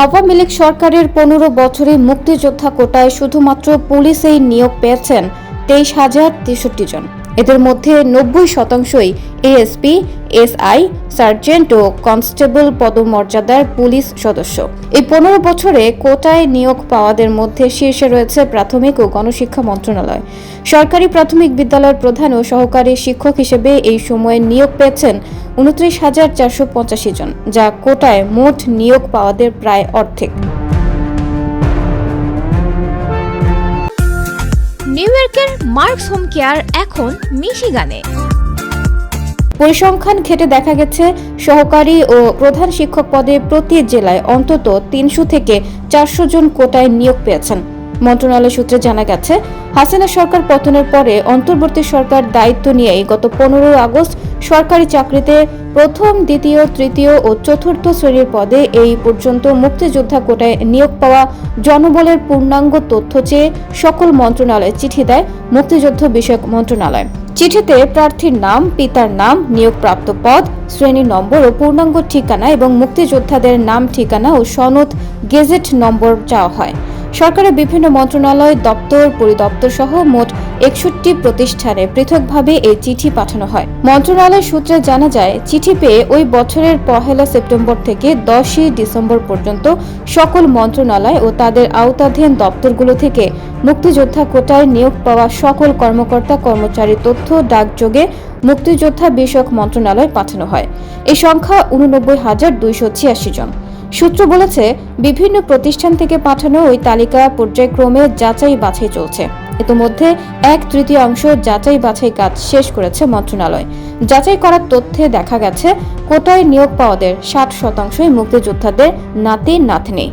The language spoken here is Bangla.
আওয়ামী লীগ সরকারের 15 বছরে মুক্তিযোদ্ধা কোটায় শুধুমাত্র পুলিশেই নিয়োগ পেয়েছেন 23,063 জন। এদের মধ্যে 90%ই এএসপি, এসআই, সার্জেন্ট ও কনস্টেবল পদমর্যাদার পুলিশ সদস্য। এই 15 বছরে কোটায় নিয়োগ পাওয়াদের মধ্যে শীর্ষে রয়েছে প্রাথমিক ও গণশিক্ষা মন্ত্রণালয়। সরকারি প্রাথমিক বিদ্যালয়ের প্রধান ও সহকারী শিক্ষক হিসেবে এই সময়ে নিয়োগ পেয়েছেন 29,485 জন, যা কোটায় মোট নিয়োগ পাওয়াদের প্রায় অর্ধেক। নিউ ইয়র্কের মার্কস হোম কেয়ার এখন মিশিগানে। পরিসংখ্যান ঘেঁটে দেখা গেছে, সহকারী ও প্রধান শিক্ষক পদে প্রতি জেলায় অন্তত 300 থেকে 400 জন কোটায় নিয়োগ পেয়েছেন। মন্ত্রণালয় সূত্রে জানা গেছে, হাসিনা সরকার পতনের পরে অন্তর্বর্তী সরকার দায়িত্ব নিয়ে গত 15 আগস্ট সরকারি চাকরিতে প্রথম, দ্বিতীয়, তৃতীয় ও চতুর্থ শ্রেণীর পদে এই পর্যন্ত মুক্তিযোদ্ধা কোটায় নিয়োগ পাওয়া জনবলের পূর্ণাঙ্গ তথ্য চেয়ে সকল মন্ত্রণালয়ে চিঠি দেয় মুক্তিযুদ্ধ বিষয়ক মন্ত্রণালয়। চিঠিতে প্রার্থীর নাম, পিতার নাম, নিয়োগপ্রাপ্ত পদ, শ্রেণী নম্বর ও পূর্ণাঙ্গ ঠিকানা এবং মুক্তিযোদ্ধাদের নাম, ঠিকানা ও সনদ, গেজেট নম্বর চাওয়া হয়। সরকারের বিভিন্ন মন্ত্রণালয়, দপ্তর, পরিদপ্তর সহ মোট 61 প্রতিষ্ঠানে পৃথকভাবে এই চিঠি পাঠানো হয়। মন্ত্রণালয় সূত্রে জানা যায়, চিঠি পেয়ে ওই বছরের 1 সেপ্টেম্বর থেকে 10 ডিসেম্বর পর্যন্ত সকল মন্ত্রণালয় ও তাদের আওতাধীন দপ্তরগুলো থেকে মুক্তিযোদ্ধা কোটায় নিয়োগ পাওয়া সকল কর্মকর্তা কর্মচারীর তথ্য ডাকযোগে মুক্তিযোদ্ধা বিষয়ক মন্ত্রণালয় পাঠানো হয়। এই সংখ্যা 89,286 জন। সূত্র বলেছে, বিভিন্ন প্রতিষ্ঠান থেকে পাঠানো ওই তালিকা পর্যায়ক্রমে যাচাই বাছাই চলছে। ইতিমধ্যে 1/3 যাচাই বাছাই কাজ শেষ করেছে মন্ত্রণালয়। যাচাই করার তথ্যে দেখা গেছে, কোটায় নিয়োগ পাওয়াদের 60%ই মুক্তিযোদ্ধাদের নাতি নাতনি।